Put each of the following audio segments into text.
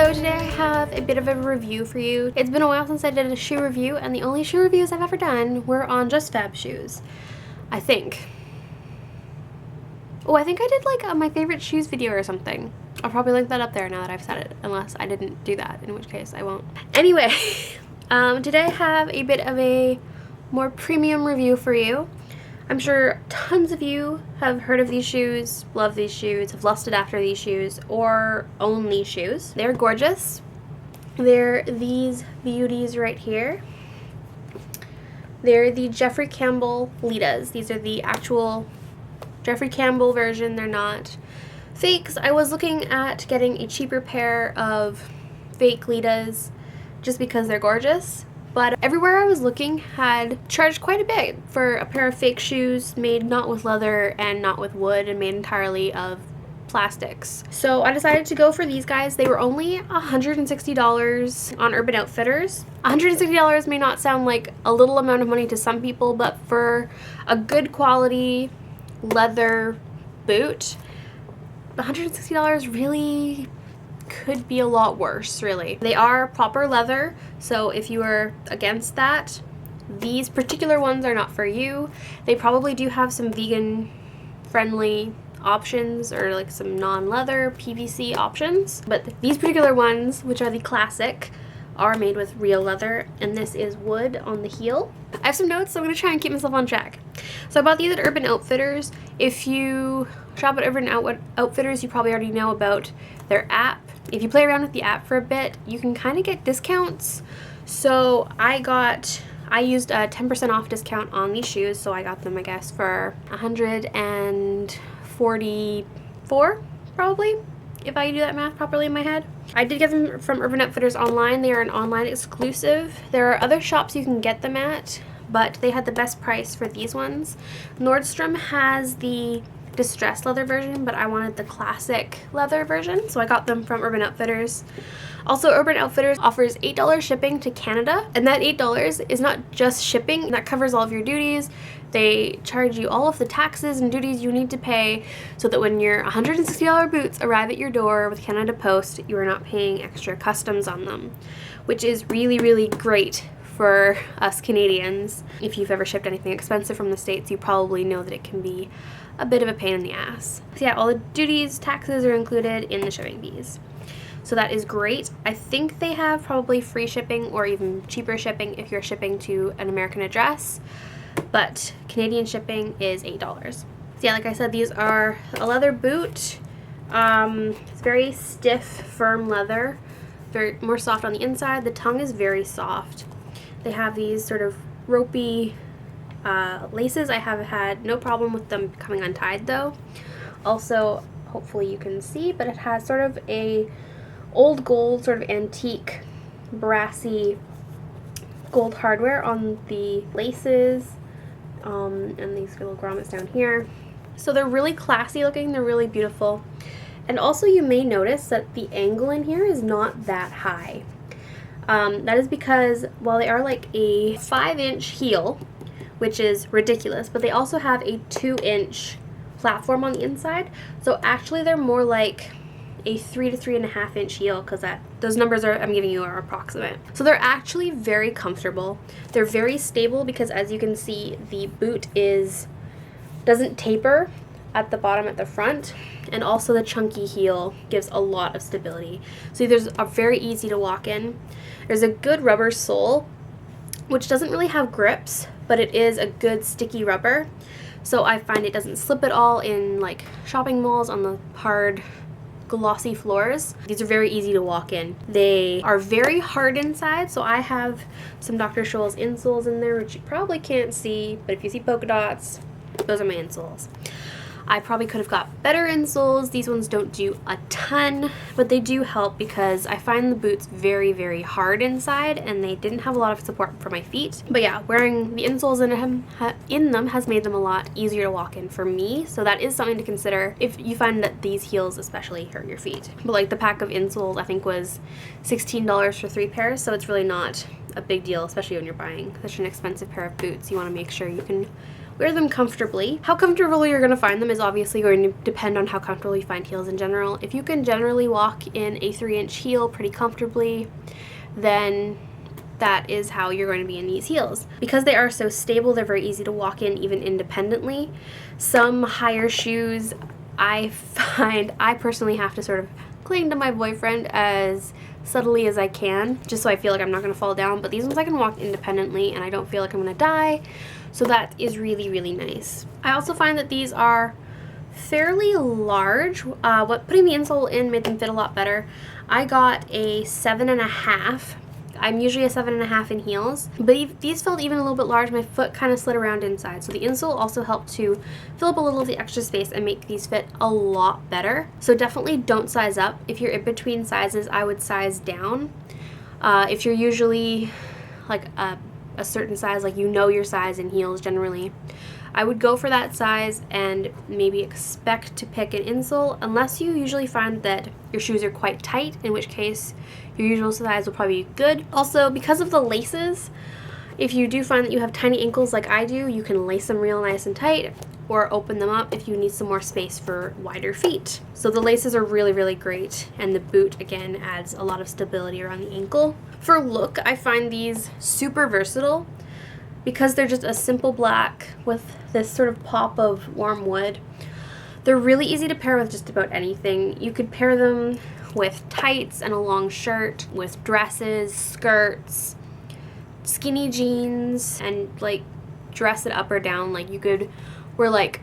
So today I have a bit of a review for you. It's been a while since I did a shoe review, and the only shoe reviews I've ever done were on Just Fab shoes, I think. Oh, I think I did like my favorite shoes video or something. I'll probably link that up there now that I've said it, unless I didn't do that, in which case I won't. Anyway, today I have a bit of a more premium review for you. I'm sure tons of you have heard of these shoes, love these shoes, have lusted after these shoes, or own these shoes. They're gorgeous. They're these beauties right here. They're the Campbell Litas. These are the actual Jeffrey Campbell version. They're not fakes. I was looking at getting a cheaper pair of fake Litas just because they're gorgeous. But everywhere I was looking had charged quite a bit for a pair of fake shoes made not with leather and not with wood and made entirely of plastics. So I decided to go for these guys. They were only $160 on Urban Outfitters. $160 may not sound like a little amount of money to some people, but for a good quality leather boot, $160 really could be a lot worse, really. They are proper leather, so if you are against that, these particular ones are not for you. They probably do have some vegan friendly options or like some non-leather PVC options, but these particular ones, which are the classic, are made with real leather, and this is wood on the heel. I have some notes, so I'm going to try and keep myself on track. So I bought these at Urban Outfitters. If you shop at Urban Outfitters, you probably already know about their app. If you play around with the app for a bit, you can kind of get discounts. So I used a 10% off discount on these shoes, so I got them, I guess, for $144 probably, if I do that math properly in my head. I did get them from Urban Outfitters online. They are an online exclusive. There are other shops you can get them at, but they had the best price for these ones. Nordstrom has the distressed leather version, but I wanted the classic leather version, so I got them from Urban Outfitters. Also, Urban Outfitters offers $8 shipping to Canada, and that $8 is not just shipping. That covers all of your duties. They charge you all of the taxes and duties you need to pay so that when your $160 boots arrive at your door with Canada Post, you are not paying extra customs on them, which is really, really great for us Canadians. If you've ever shipped anything expensive from the States, you probably know that it can be a bit of a pain in the ass. So yeah, all the duties, taxes are included in the shipping fees. So that is great. I think they have probably free shipping or even cheaper shipping if you're shipping to an American address, but Canadian shipping is $8. So yeah, like I said, these are a leather boot. It's very stiff, firm leather, very more soft on the inside. The tongue is very soft. They have these sort of ropey laces. I have had no problem with them coming untied though. Also, hopefully you can see, but it has sort of a old gold, sort of antique, brassy gold hardware on the laces, and these little grommets down here. So they're really classy looking, they're really beautiful. And also you may notice that the angle in here is not that high. That is because while they are like a 5-inch heel, which is ridiculous, but they also have a 2-inch platform on the inside. So actually they're more like a 3 to 3.5 inch heel, because those numbers I'm giving you are approximate. So they're actually very comfortable. They're very stable because, as you can see, the boot doesn't taper at the bottom at the front, and also the chunky heel gives a lot of stability. So these are very easy to walk in. There's a good rubber sole, which doesn't really have grips, but it is a good sticky rubber. So I find it doesn't slip at all in like shopping malls on the hard glossy floors. These are very easy to walk in. They are very hard inside, so I have some Dr. Scholl's insoles in there, which you probably can't see, but if you see polka dots, those are my insoles. I probably could have got better insoles. These ones don't do a ton, but they do help because I find the boots very, very hard inside, and they didn't have a lot of support for my feet. But yeah, wearing the insoles in them has made them a lot easier to walk in for me, so that is something to consider if you find that these heels especially hurt your feet. But like the pack of insoles I think was $16 for 3 pairs, so it's really not a big deal, especially when you're buying such an expensive pair of boots. You want to make sure you can wear them comfortably. How comfortable you're going to find them is obviously going to depend on how comfortable you find heels in general. If you can generally walk in a 3-inch heel pretty comfortably, then that is how you're going to be in these heels. Because they are so stable, they're very easy to walk in even independently. Some higher shoes, I find I personally have to sort of cling to my boyfriend as subtly as I can, just so I feel like I'm not going to fall down. But these ones I can walk independently and I don't feel like I'm going to die, so that is really, really nice. I also find that these are fairly large. What putting the insole in made them fit a lot better. I got a 7.5. I'm usually a 7.5 in heels, but these felt even a little bit large. My foot kind of slid around inside, so the insole also helped to fill up a little of the extra space and make these fit a lot better. So definitely don't size up. If you're in between sizes, I would size down. If you're usually like a certain size, like you know your size in heels generally, I would go for that size and maybe expect to pick an insole, unless you usually find that your shoes are quite tight, in which case your usual size will probably be good. Also, because of the laces, if you do find that you have tiny ankles like I do, you can lace them real nice and tight, or open them up if you need some more space for wider feet. So the laces are really, really great, and the boot again adds a lot of stability around the ankle. For look, I find these super versatile because they're just a simple black with this sort of pop of warm wood. They're really easy to pair with just about anything. You could pair them with tights and a long shirt, with dresses, skirts, skinny jeans, and like dress it up or down. Like you could wear like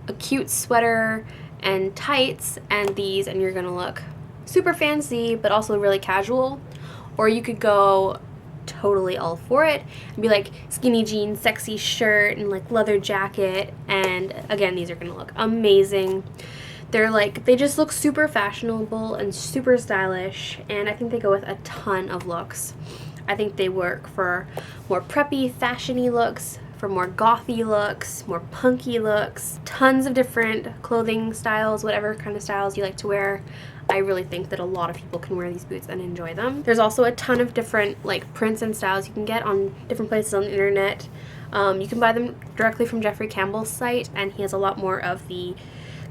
a cute sweater and tights and these, and you're gonna look super fancy but also really casual. Or you could go totally all for it and be like skinny jeans, sexy shirt, and like leather jacket, and again, these are gonna look amazing. They're like, they just look super fashionable and super stylish, and I think they go with a ton of looks. I think they work for more preppy, fashiony looks, for more gothy looks, more punky looks, tons of different clothing styles, whatever kind of styles you like to wear. I really think that a lot of people can wear these boots and enjoy them. There's also a ton of different like prints and styles you can get on different places on the internet. You can buy them directly from Jeffrey Campbell's site, and he has a lot more of the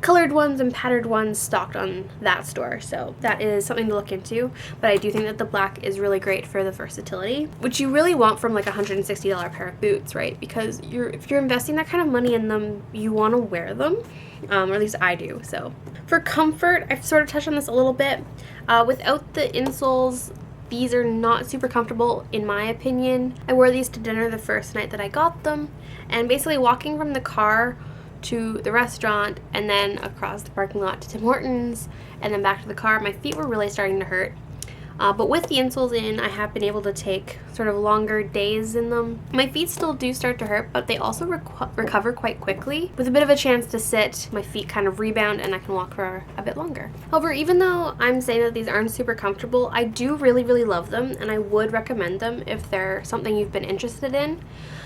colored ones and patterned ones stocked on that store, so that is something to look into. But I do think that the black is really great for the versatility, which you really want from like a $160 pair of boots, right? Because if you're investing that kind of money in them, you want to wear them, or at least I do. So for comfort, I've sort of touched on this a little bit. Without the insoles, these are not super comfortable in my opinion. I wore these to dinner the first night that I got them, and basically walking from the car to the restaurant and then across the parking lot to Tim Hortons and then back to the car, my feet were really starting to hurt. But with the insoles in, I have been able to take sort of longer days in them. My feet still do start to hurt, but they also recover quite quickly. With a bit of a chance to sit, my feet kind of rebound and I can walk for a bit longer. However, even though I'm saying that these aren't super comfortable, I do really, really love them, and I would recommend them if they're something you've been interested in.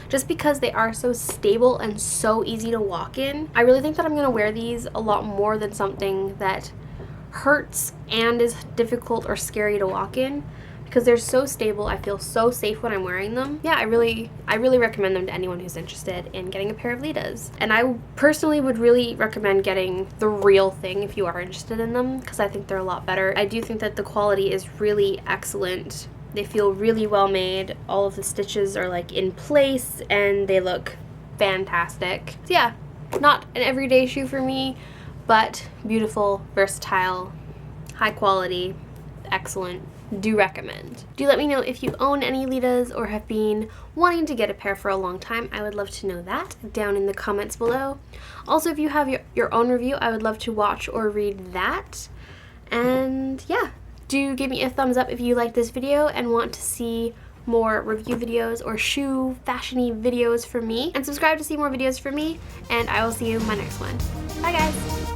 Just because they are so stable and so easy to walk in. I really think that I'm going to wear these a lot more than something that hurts and is difficult or scary to walk in, because they're so stable. I feel so safe when I'm wearing them. Yeah, I really recommend them to anyone who's interested in getting a pair of Litas. And I personally would really recommend getting the real thing if you are interested in them, because I think they're a lot better. I do think that the quality is really excellent. They feel really well made. All of the stitches are like in place and they look fantastic. So yeah, not an everyday shoe for me, but beautiful, versatile, high quality, excellent. Do recommend. Do let me know if you own any Litas or have been wanting to get a pair for a long time. I would love to know that down in the comments below. Also, if you have your own review, I would love to watch or read that. And yeah, do give me a thumbs up if you liked this video and want to see more review videos or shoe fashiony videos from me. And subscribe to see more videos from me, and I will see you in my next one. Bye guys!